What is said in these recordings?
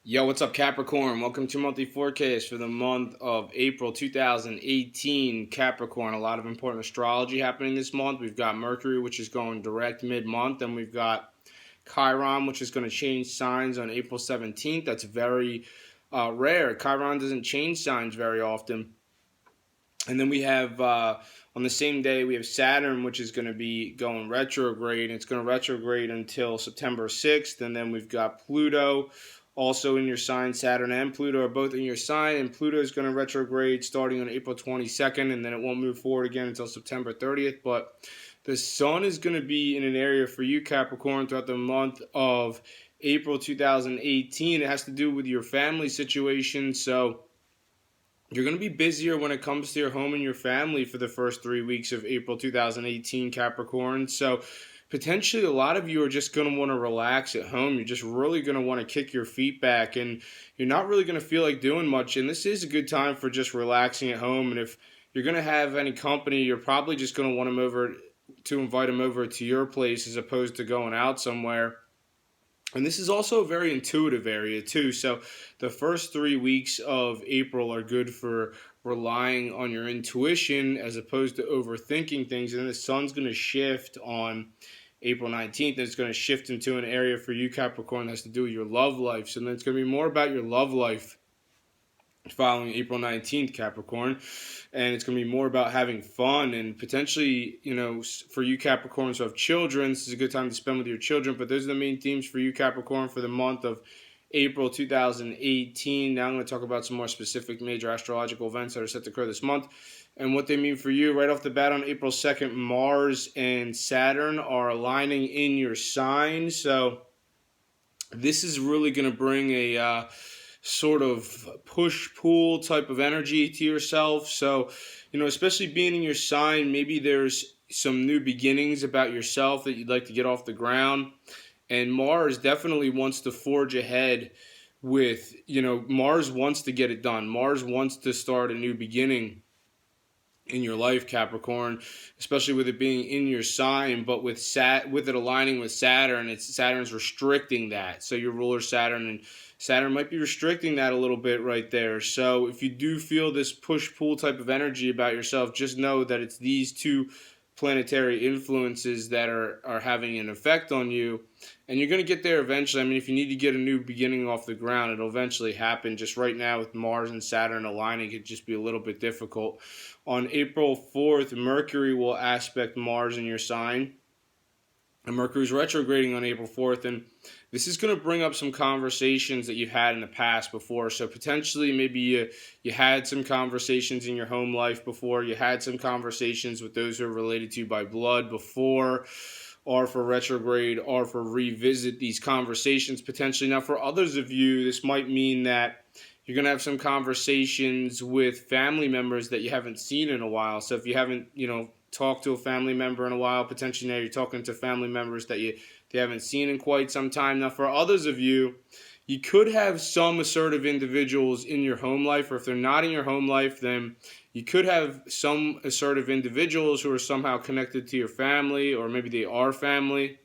Yo, what's up, Capricorn? Welcome to monthly forecast for the month of April 2018. Capricorn, a lot of important astrology happening this month. We've got Mercury, which is going direct mid-month, and we've got Chiron, which is going to change signs on April 17th. That's very rare. Chiron doesn't change signs very often. And then we have, on the same day, we have Saturn, which is going to be going retrograde. It's going to retrograde until September 6th. And then we've got Pluto also in your sign. Saturn and Pluto are both in your sign. And Pluto is going to retrograde starting on April 22nd. And then it won't move forward again until September 30th. But the sun is going to be in an area for you, Capricorn, throughout the month of April 2018. It has to do with your family situation. So you're going to be busier when it comes to your home and your family for the first 3 weeks of April 2018, Capricorn. So potentially a lot of you are just going to want to relax at home. You're just really going to want to kick your feet back, and you're not really going to feel like doing much. And this is a good time for just relaxing at home. And if you're going to have any company, you're probably just going to want to invite them over to your place as opposed to going out somewhere. And this is also a very intuitive area too. So the first 3 weeks of April are good for relying on your intuition as opposed to overthinking things. And then the sun's going to shift on April 19th. And it's going to shift into an area for you, Capricorn, that has to do with your love life. So then it's going to be more about your love life following April 19th, Capricorn. And it's going to be more about having fun and potentially, for you Capricorns who have children, this is a good time to spend with your children. But those are the main themes for you, Capricorn, for the month of April 2018. Now I'm going to talk about some more specific major astrological events that are set to occur this month and what they mean for you. Right off the bat on April 2nd, Mars and Saturn are aligning in your sign. So this is really going to bring a sort of push-pull type of energy to yourself. So, especially being in your sign, maybe there's some new beginnings about yourself that you'd like to get off the ground. And Mars definitely wants to forge ahead with, Mars wants to get it done. Mars wants to start a new beginning in your life, Capricorn, especially with it being in your sign, but with it aligning with Saturn, Saturn's restricting that. So your ruler Saturn, and Saturn might be restricting that a little bit right there. So if you do feel this push-pull type of energy about yourself, just know that it's these two planetary influences that are having an effect on you, and you're going to get there eventually. I mean, if you need to get a new beginning off the ground, it'll eventually happen. Just right now with Mars and Saturn aligning, it could just be a little bit difficult. On April 4th, Mercury will aspect Mars in your sign, and Mercury's retrograding on April 4th, and this is going to bring up some conversations that you've had in the past before. So potentially maybe you had some conversations in your home life before. You had some conversations with those who are related to you by blood before, or for retrograde, or for revisit these conversations potentially. Now, for others of you, this might mean that you're going to have some conversations with family members that you haven't seen in a while. So if you haven't, talked to a family member in a while, potentially now you're talking to family members that you haven't seen in quite some time. Now, for others of you, you could have some assertive individuals in your home life, or if they're not in your home life, then you could have some assertive individuals who are somehow connected to your family, or maybe they are family.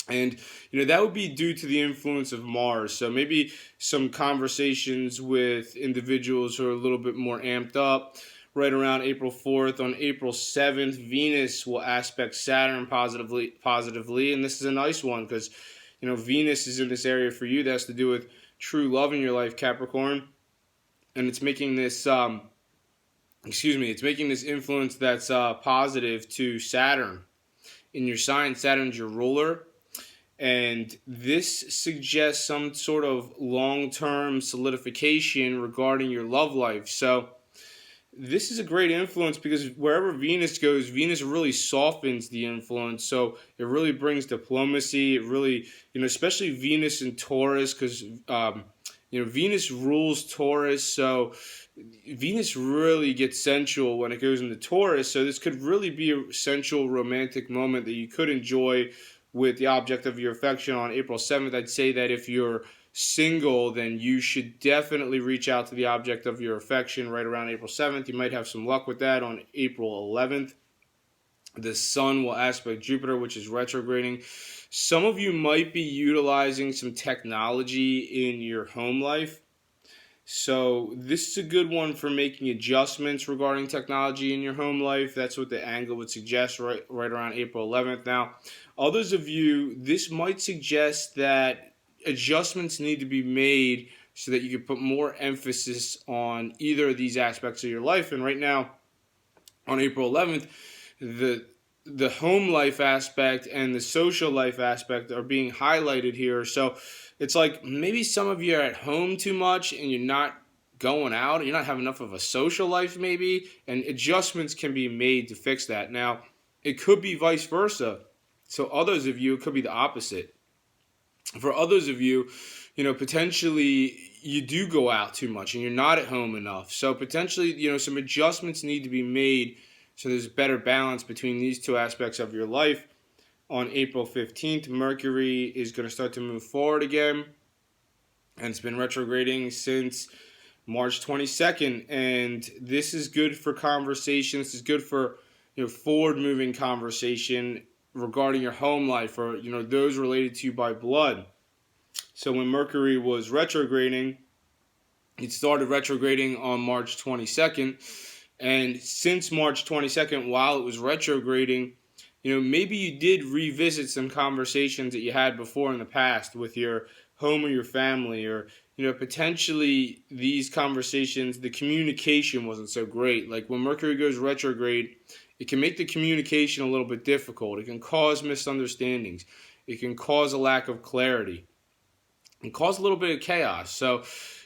And, that would be due to the influence of Mars. So maybe some conversations with individuals who are a little bit more amped up. Right around April 4th. On April 7th, Venus will aspect Saturn positively. And this is a nice one because, Venus is in this area for you that has to do with true love in your life, Capricorn. And it's making this, it's making this influence that's positive to Saturn in your sign. Saturn's your ruler. And this suggests some sort of long-term solidification regarding your love life. So this is a great influence because wherever Venus goes, Venus really softens the influence. So it really brings diplomacy. It really, especially Venus and Taurus, because, Venus rules Taurus. So Venus really gets sensual when it goes into Taurus. So this could really be a sensual romantic moment that you could enjoy with the object of your affection on April 7th. I'd say that if you're single, then you should definitely reach out to the object of your affection right around April 7th. You might have some luck with that. On April 11th, the sun will aspect Jupiter, which is retrograding. Some of you might be utilizing some technology in your home life. So this is a good one for making adjustments regarding technology in your home life. That's what the angle would suggest right around April 11th. Now, others of you, this might suggest that adjustments need to be made so that you can put more emphasis on either of these aspects of your life. And right now, on April 11th, the home life aspect and the social life aspect are being highlighted here. So it's like maybe some of you are at home too much and you're not going out, you're not having enough of a social life maybe, and adjustments can be made to fix that. Now, it could be vice versa. So others of you, it could be the opposite. For others of you, potentially you do go out too much and you're not at home enough. So potentially, some adjustments need to be made so there's better balance between these two aspects of your life. On April 15th, Mercury is going to start to move forward again, and it's been retrograding since March 22nd, and this is good for conversation. This is good for forward-moving conversation regarding your home life or those related to you by blood. So when Mercury was retrograding, it started retrograding on March 22nd, and since March 22nd, while it was retrograding, maybe you did revisit some conversations that you had before in the past with your home or your family, or potentially these conversations, the communication wasn't so great. Like when Mercury goes retrograde, it can make the communication a little bit difficult. It can cause misunderstandings. It can cause a lack of clarity and cause a little bit of chaos. So,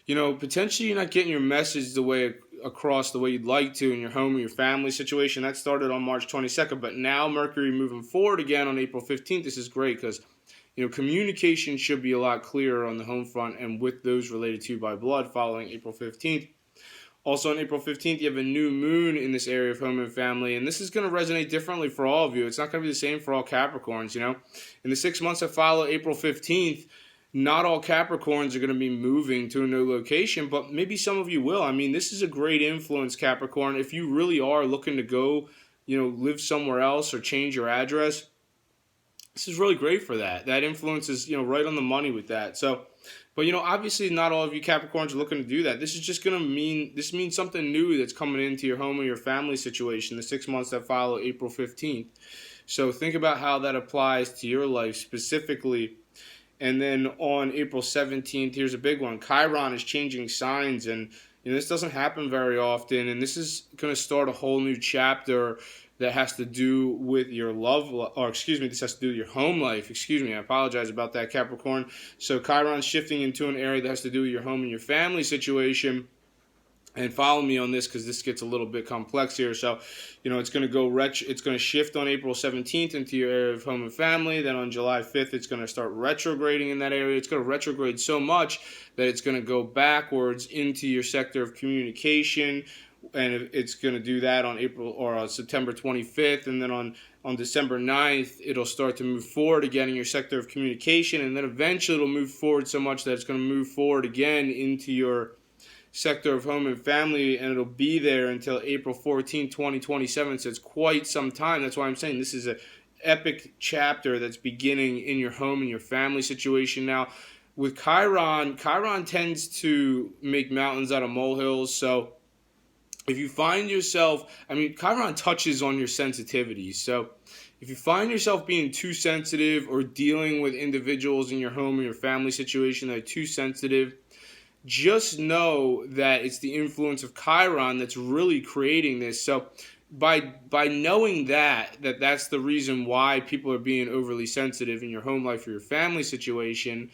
potentially you're not getting your message across the way you'd like to in your home or your family situation. That started on March 22nd, but now Mercury moving forward again on April 15th. This is great because communication should be a lot clearer on the home front and with those related to you by blood following April 15th. Also on April 15th, you have a new moon in this area of home and family, and this is going to resonate differently for all of you. It's not going to be the same for all Capricorns, In the 6 months that follow April 15th, not all Capricorns are going to be moving to a new location, but maybe some of you will. I mean, this is a great influence, Capricorn. If you really are looking to go, live somewhere else or change your address, this is really great for that. That influence is, right on the money with that. So, but, obviously not all of you Capricorns are looking to do that. This is just going to means something new that's coming into your home or your family situation the 6 months that follow April 15th. So think about how that applies to your life specifically. And then on April 17th, here's a big one. Chiron is changing signs, and this doesn't happen very often. And this is going to start a whole new chapter that has to do with your this has to do with your home life. I apologize about that, Capricorn. So Chiron's shifting into an area that has to do with your home and your family situation. And follow me on this because this gets a little bit complex here. So, it's going to go it's going to shift on April 17th into your area of home and family. Then on July 5th, it's going to start retrograding in that area. It's going to retrograde so much that it's going to go backwards into your sector of communication. And it's going to do that on September 25th. And then on December 9th, it'll start to move forward again in your sector of communication. And then eventually it'll move forward so much that it's going to move forward again into your sector of home and family, and it'll be there until April 14, 2027. So it's quite some time. That's why I'm saying this is an epic chapter that's beginning in your home and your family situation. Now, with Chiron tends to make mountains out of molehills. So if you find yourself, Chiron touches on your sensitivities. So if you find yourself being too sensitive or dealing with individuals in your home or your family situation that are too sensitive, just know that it's the influence of Chiron that's really creating this. So by knowing that's the reason why people are being overly sensitive in your home life or your family situation,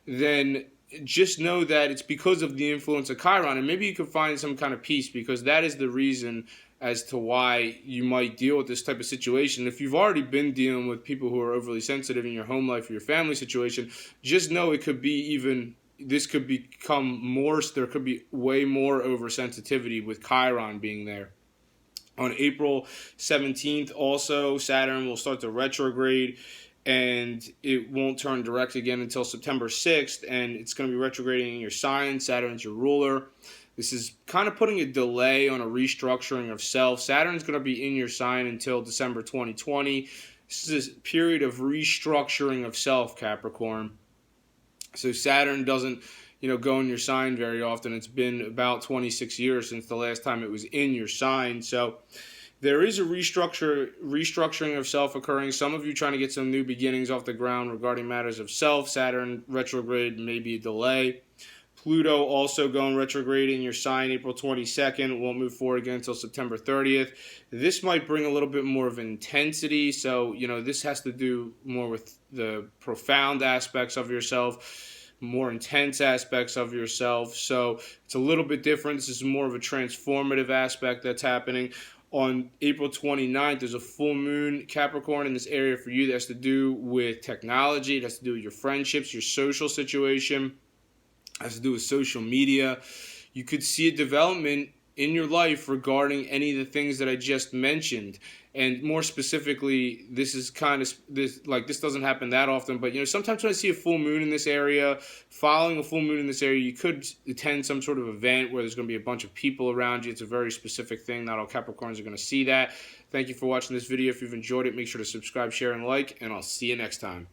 then just know that it's because of the influence of Chiron. And maybe you could find some kind of peace because that is the reason as to why you might deal with this type of situation. If you've already been dealing with people who are overly sensitive in your home life or your family situation, just know it could be this could become more, there could be way more oversensitivity with Chiron being there. On April 17th, also, Saturn will start to retrograde, and it won't turn direct again until September 6th, and it's going to be retrograding in your sign. Saturn's your ruler. This is kind of putting a delay on a restructuring of self. Saturn's going to be in your sign until December 2020. This is a period of restructuring of self, Capricorn. So Saturn doesn't, go in your sign very often. It's been about 26 years since the last time it was in your sign. So there is a restructuring of self occurring. Some of you trying to get some new beginnings off the ground regarding matters of self. Saturn retrograde, maybe a delay. Pluto also going retrograde in your sign April 22nd. Won't move forward again until September 30th. This might bring a little bit more of intensity. So, this has to do more with the profound aspects of yourself, more intense aspects of yourself. So it's a little bit different. This is more of a transformative aspect that's happening. On April 29th, there's a full moon, Capricorn, in this area for you that has to do with technology. It has to do with your friendships, your social situation. Has to do with social media. You could see a development in your life regarding any of the things that I just mentioned. And more specifically, this doesn't happen that often, but sometimes when I see a full moon in this area, following a full moon in this area, you could attend some sort of event where there's going to be a bunch of people around you. It's a very specific thing. Not all Capricorns are going to see that. Thank you for watching this video. If you've enjoyed it, make sure to subscribe, share, and like, and I'll see you next time.